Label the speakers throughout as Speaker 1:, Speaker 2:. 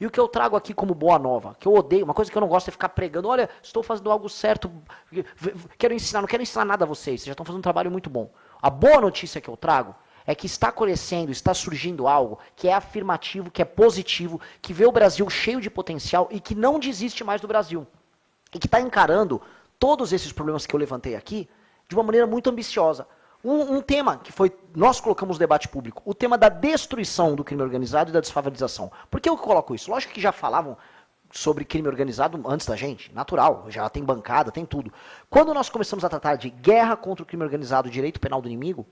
Speaker 1: E o que eu trago aqui como boa nova, que eu odeio, uma coisa que eu não gosto é ficar pregando, olha, estou fazendo algo certo, quero ensinar, não quero ensinar nada a vocês já estão fazendo um trabalho muito bom. A boa notícia que eu trago é que está crescendo, está surgindo algo que é afirmativo, que é positivo, que vê o Brasil cheio de potencial e que não desiste mais do Brasil. E que está encarando todos esses problemas que eu levantei aqui de uma maneira muito ambiciosa. Um tema que nós colocamos no debate público, o tema da destruição do crime organizado e da desfavelização. Por que eu coloco isso? Lógico que já falavam sobre crime organizado antes da gente, natural, já tem bancada, tem tudo. Quando nós começamos a tratar de guerra contra o crime organizado, direito penal do inimigo,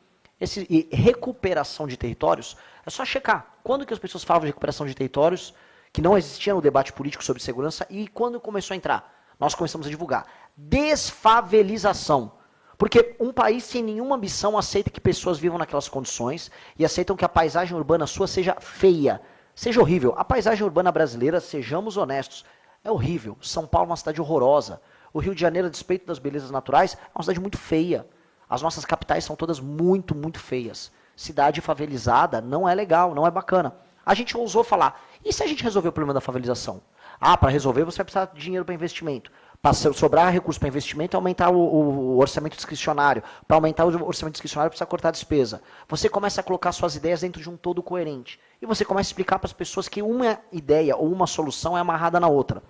Speaker 1: e recuperação de territórios, é só checar. Quando que as pessoas falavam de recuperação de territórios, que não existia no debate político sobre segurança, e quando começou a entrar? Nós começamos a divulgar. Desfavelização. Porque um país sem nenhuma ambição aceita que pessoas vivam naquelas condições e aceitam que a paisagem urbana sua seja feia, seja horrível. A paisagem urbana brasileira, sejamos honestos, é horrível. São Paulo é uma cidade horrorosa. O Rio de Janeiro, a despeito das belezas naturais, é uma cidade muito feia. As nossas capitais são todas muito, muito feias. Cidade favelizada não é legal, não é bacana. A gente ousou falar, e se a gente resolver o problema da favelização? Para resolver você vai precisar de dinheiro para investimento. Para sobrar recurso para investimento, aumentar o orçamento discricionário. Para aumentar o orçamento discricionário, precisa cortar a despesa. Você começa a colocar suas ideias dentro de um todo coerente. E você começa a explicar para as pessoas que uma ideia ou uma solução é amarrada na outra.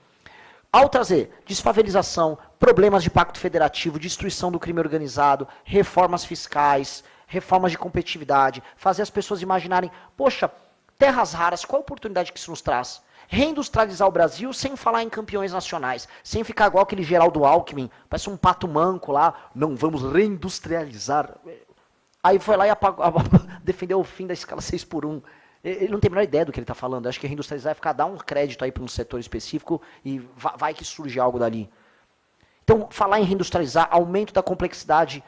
Speaker 1: Ao trazer desfavelização, problemas de pacto federativo, destruição do crime organizado, reformas fiscais, reformas de competitividade, fazer as pessoas imaginarem, poxa, terras raras, qual a oportunidade que isso nos traz? Reindustrializar o Brasil sem falar em campeões nacionais, sem ficar igual aquele Geraldo Alckmin, parece um pato manco lá, não vamos reindustrializar. Aí foi lá e defendeu o fim da escala 6x1. Ele não tem a menor ideia do que ele está falando. Acho que reindustrializar é ficar, dar um crédito aí para um setor específico e vai que surge algo dali. Então, falar em reindustrializar, aumento da complexidade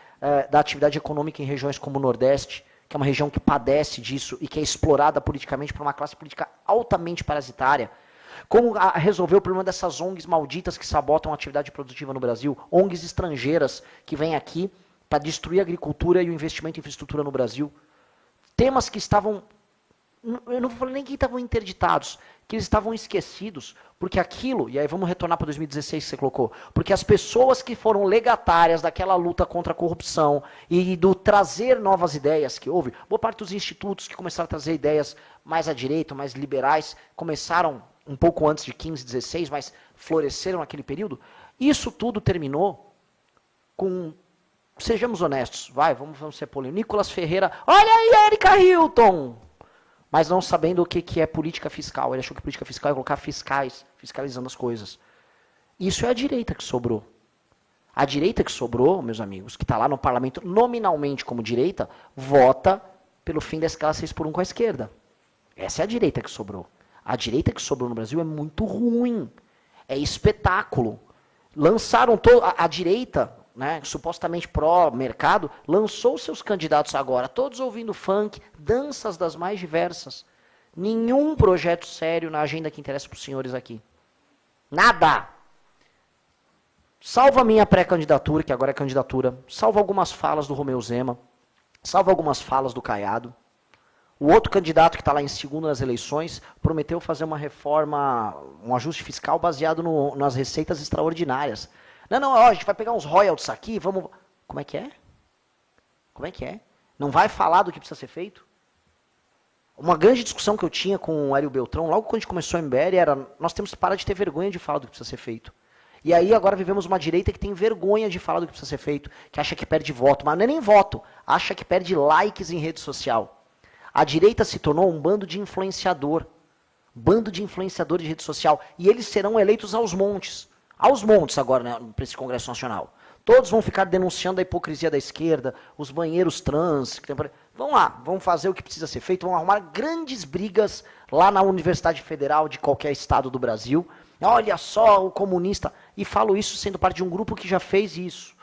Speaker 1: da atividade econômica em regiões como o Nordeste, que é uma região que padece disso e que é explorada politicamente por uma classe política altamente parasitária. Como resolver o problema dessas ONGs malditas que sabotam a atividade produtiva no Brasil, ONGs estrangeiras que vêm aqui para destruir a agricultura e o investimento em infraestrutura no Brasil. Temas que estavam, eu não vou falar nem que estavam interditados, que eles estavam esquecidos, porque aquilo, e aí vamos retornar para 2016 que você colocou, porque as pessoas que foram legatárias daquela luta contra a corrupção e do trazer novas ideias que houve, boa parte dos institutos que começaram a trazer ideias mais à direita, mais liberais, começaram um pouco antes de 15, 16, mas floresceram naquele período, isso tudo terminou com, sejamos honestos, vamos ser polêmicos, Nicolas Ferreira, olha aí, Erika Hilton! Mas não sabendo o que é política fiscal. Ele achou que política fiscal é colocar fiscais, fiscalizando as coisas. Isso é a direita que sobrou. A direita que sobrou, meus amigos, que está lá no parlamento nominalmente como direita, vota pelo fim da escala 6x1 com a esquerda. Essa é a direita que sobrou. A direita que sobrou no Brasil é muito ruim. É espetáculo. Lançaram a direita, né, supostamente pró-mercado, lançou seus candidatos agora, todos ouvindo funk, danças das mais diversas. Nenhum projeto sério na agenda que interessa para os senhores aqui. Nada! Salvo a minha pré-candidatura, que agora é candidatura, salvo algumas falas do Romeu Zema, salvo algumas falas do Caiado. O outro candidato que está lá em segundo nas eleições prometeu fazer uma reforma, um ajuste fiscal baseado nas receitas extraordinárias. Não, a gente vai pegar uns royalties aqui, vamos... Como é que é? Como é que é? Não vai falar do que precisa ser feito? Uma grande discussão que eu tinha com o Hélio Beltrão, logo quando a gente começou a MBL, era nós temos que parar de ter vergonha de falar do que precisa ser feito. E aí agora vivemos uma direita que tem vergonha de falar do que precisa ser feito, que acha que perde voto, mas não é nem voto, acha que perde likes em rede social. A direita se tornou um bando de influenciador, de rede social, e eles serão eleitos aos montes agora, né, para esse Congresso Nacional. Todos vão ficar denunciando a hipocrisia da esquerda, os banheiros trans. Vão lá, vão fazer o que precisa ser feito, vão arrumar grandes brigas lá na Universidade Federal de qualquer estado do Brasil. Olha só o comunista. E falo isso sendo parte de um grupo que já fez isso,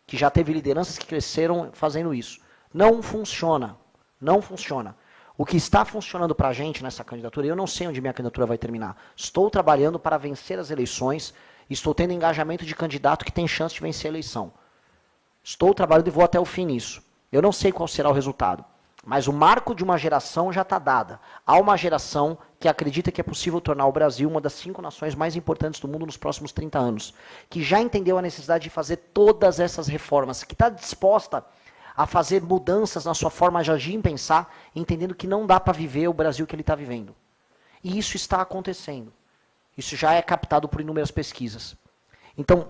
Speaker 1: que já teve lideranças que cresceram fazendo isso. Não funciona. Não funciona. O que está funcionando para a gente nessa candidatura, eu não sei onde minha candidatura vai terminar. Estou trabalhando para vencer as eleições. Estou tendo engajamento de candidato que tem chance de vencer a eleição. Estou trabalhando e vou até o fim nisso. Eu não sei qual será o resultado. Mas o marco de uma geração já está dada. Há uma geração que acredita que é possível tornar o Brasil uma das 5 nações mais importantes do mundo nos próximos 30 anos. Que já entendeu a necessidade de fazer todas essas reformas, que está disposta a fazer mudanças na sua forma de agir e pensar, entendendo que não dá para viver o Brasil que ele está vivendo. E isso está acontecendo. Isso já é captado por inúmeras pesquisas. Então,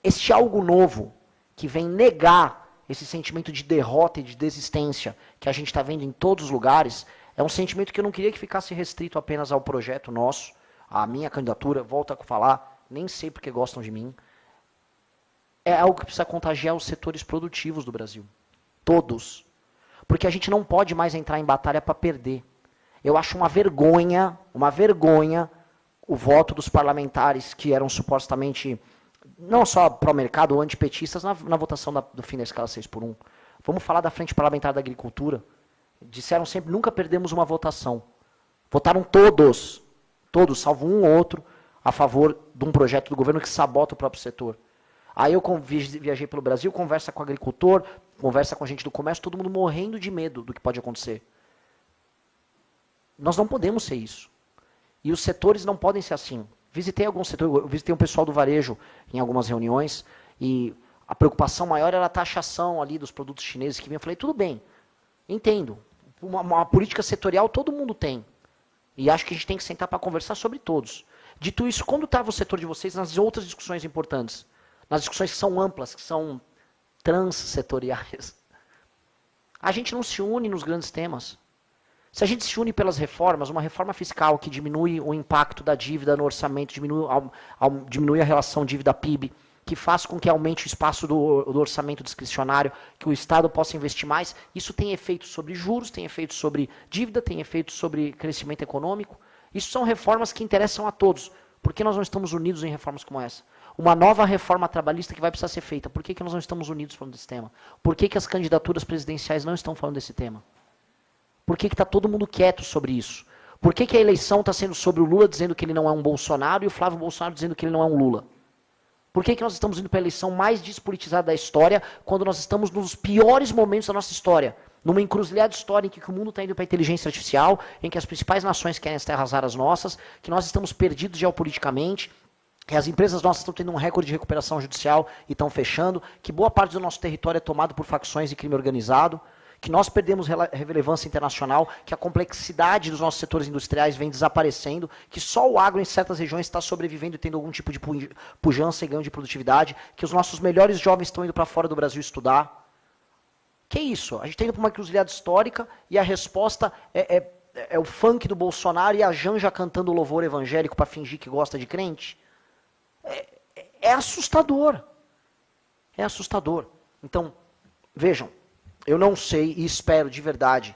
Speaker 1: este algo novo que vem negar esse sentimento de derrota e de desistência que a gente está vendo em todos os lugares, é um sentimento que eu não queria que ficasse restrito apenas ao projeto nosso, à minha candidatura, volto a falar, nem sei porque gostam de mim. É algo que precisa contagiar os setores produtivos do Brasil. Todos. Porque a gente não pode mais entrar em batalha para perder. Eu acho uma vergonha o voto dos parlamentares que eram supostamente, não só pró-mercado ou antipetistas, na votação do fim da escala 6x1. Vamos falar da Frente Parlamentar da Agricultura. Disseram sempre, nunca perdemos uma votação. Votaram todos, salvo um ou outro, a favor de um projeto do governo que sabota o próprio setor. Aí eu viajei pelo Brasil, conversa com o agricultor, conversa com a gente do comércio, todo mundo morrendo de medo do que pode acontecer. Nós não podemos ser isso. E os setores não podem ser assim. Visitei alguns setores, eu visitei um pessoal do varejo em algumas reuniões, e a preocupação maior era a taxação ali dos produtos chineses que vinham. Eu falei, tudo bem, entendo. Uma política setorial todo mundo tem. E acho que a gente tem que sentar para conversar sobre todos. Dito isso, quando estava o setor de vocês nas outras discussões importantes? Nas discussões que são amplas, que são transsetoriais. A gente não se une nos grandes temas. Se a gente se une pelas reformas, uma reforma fiscal que diminui o impacto da dívida no orçamento, diminui a relação dívida-PIB, que faz com que aumente o espaço do orçamento discricionário, que o Estado possa investir mais, isso tem efeito sobre juros, tem efeito sobre dívida, tem efeito sobre crescimento econômico. Isso são reformas que interessam a todos. Por que nós não estamos unidos em reformas como essa? Uma nova reforma trabalhista que vai precisar ser feita. Por que nós não estamos unidos falando desse tema? Por que as candidaturas presidenciais não estão falando desse tema? Por que está todo mundo quieto sobre isso? Por que a eleição está sendo sobre o Lula dizendo que ele não é um Bolsonaro e o Flávio Bolsonaro dizendo que ele não é um Lula? Por que nós estamos indo para a eleição mais despolitizada da história quando nós estamos nos piores momentos da nossa história? Numa encruzilhada histórica em que o mundo está indo para a inteligência artificial, em que as principais nações querem as terras raras nossas, que nós estamos perdidos geopoliticamente, que as empresas nossas estão tendo um recorde de recuperação judicial e estão fechando, que boa parte do nosso território é tomado por facções e crime organizado, que nós perdemos relevância internacional, que a complexidade dos nossos setores industriais vem desaparecendo, que só o agro em certas regiões está sobrevivendo e tendo algum tipo de pujança e ganho de produtividade, que os nossos melhores jovens estão indo para fora do Brasil estudar. Que isso? A gente está indo para uma encruzilhada histórica e a resposta é o funk do Bolsonaro e a Janja cantando louvor evangélico para fingir que gosta de crente. É assustador. É assustador. Então, vejam, eu não sei e espero de verdade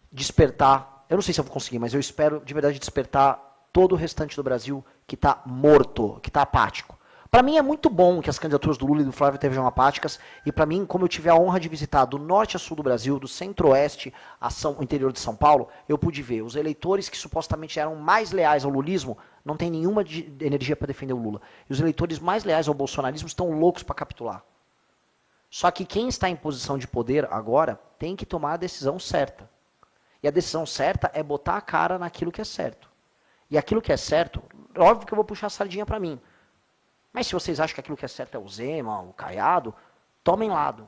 Speaker 1: despertar, eu não sei se eu vou conseguir, mas eu espero de verdade despertar todo o restante do Brasil que está morto, que está apático. Para mim é muito bom que as candidaturas do Lula e do Flávio estejam apáticas, e para mim, como eu tive a honra de visitar do norte a sul do Brasil, do centro-oeste ao interior de São Paulo, eu pude ver os eleitores que supostamente eram mais leais ao lulismo, não tem nenhuma energia para defender o Lula. E os eleitores mais leais ao bolsonarismo estão loucos para capitular. Só que quem está em posição de poder agora tem que tomar a decisão certa. E a decisão certa é botar a cara naquilo que é certo. E aquilo que é certo, óbvio que eu vou puxar a sardinha para mim. Mas se vocês acham que aquilo que é certo é o Zema, o Caiado, tomem lado.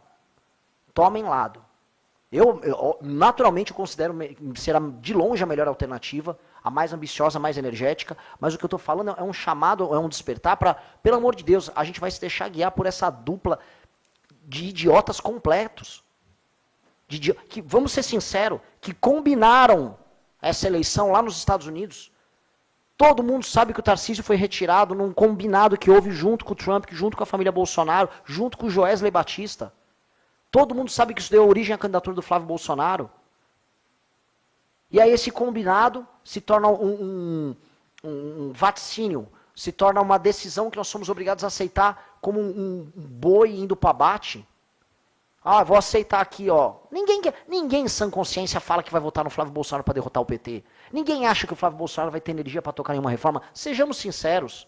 Speaker 1: Tomem lado. Eu naturalmente considero ser de longe a melhor alternativa, a mais ambiciosa, a mais energética, mas o que eu estou falando é um chamado, é um despertar para, pelo amor de Deus, a gente vai se deixar guiar por essa dupla de idiotas completos. Que, vamos ser sinceros, que combinaram essa eleição lá nos Estados Unidos. Todo mundo sabe que o Tarcísio foi retirado num combinado que houve junto com o Trump, junto com a família Bolsonaro, junto com o Joesley Batista. Todo mundo sabe que isso deu origem à candidatura do Flávio Bolsonaro. E aí esse combinado se torna um vaticínio, se torna uma decisão que nós somos obrigados a aceitar como um boi indo para abate. Ah, vou aceitar aqui, ó. Ninguém em sã consciência fala que vai votar no Flávio Bolsonaro para derrotar o PT. Ninguém acha que o Flávio Bolsonaro vai ter energia para tocar em uma reforma. Sejamos sinceros.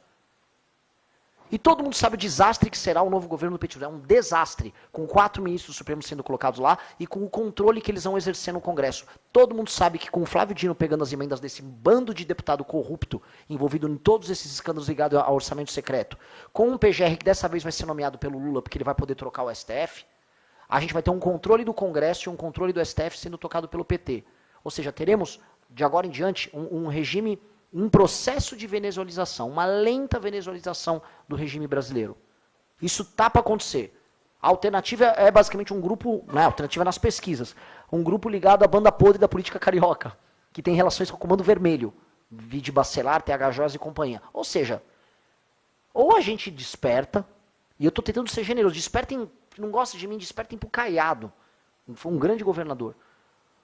Speaker 1: E todo mundo sabe o desastre que será o novo governo do petismo. É um desastre, com 4 ministros do Supremo sendo colocados lá e com o controle que eles vão exercer no Congresso. Todo mundo sabe que com o Flávio Dino pegando as emendas desse bando de deputado corrupto, envolvido em todos esses escândalos ligados ao orçamento secreto, com um PGR que dessa vez vai ser nomeado pelo Lula, porque ele vai poder trocar o STF, a gente vai ter um controle do Congresso e um controle do STF sendo tocado pelo PT. Ou seja, teremos, de agora em diante, um regime, um processo de venezuelização, uma lenta venezuelização do regime brasileiro. Isso tá para acontecer. A alternativa é basicamente um grupo, né, alternativa nas pesquisas, um grupo ligado à banda podre da política carioca, que tem relações com o Comando Vermelho, Vide Bacelar, TH Joias e companhia. Ou seja, ou a gente desperta, e eu tô tentando ser generoso, despertem, não gosta de mim, despertem pro Caiado, foi um grande governador.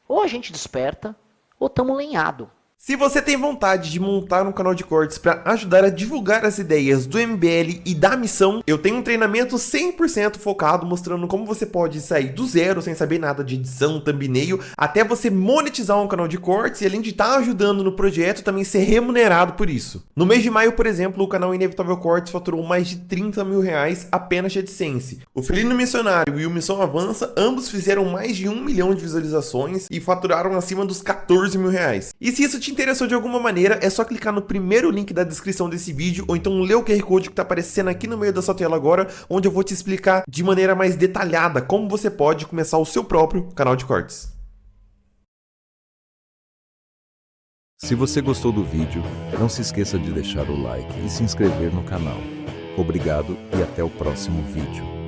Speaker 1: Ou a gente desperta, ou estamos lenhado.
Speaker 2: Se você tem vontade de montar um canal de cortes para ajudar a divulgar as ideias do MBL e da missão, eu tenho um treinamento 100% focado mostrando como você pode sair do zero sem saber nada de edição, thumbnail, até você monetizar um canal de cortes e além de estar ajudando no projeto, também ser remunerado por isso. No mês de maio, por exemplo, o canal Inevitável Cortes faturou mais de 30 mil reais apenas de AdSense. O Felino Missionário e o Missão Avança, ambos fizeram mais de 1 milhão de visualizações e faturaram acima dos 14 mil reais. E se isso te interessou de alguma maneira, é só clicar no primeiro link da descrição desse vídeo ou então ler o QR Code que está aparecendo aqui no meio da sua tela agora, onde eu vou te explicar de maneira mais detalhada como você pode começar o seu próprio canal de cortes.
Speaker 3: Se você gostou do vídeo, não se esqueça de deixar o like e se inscrever no canal. Obrigado e até o próximo vídeo.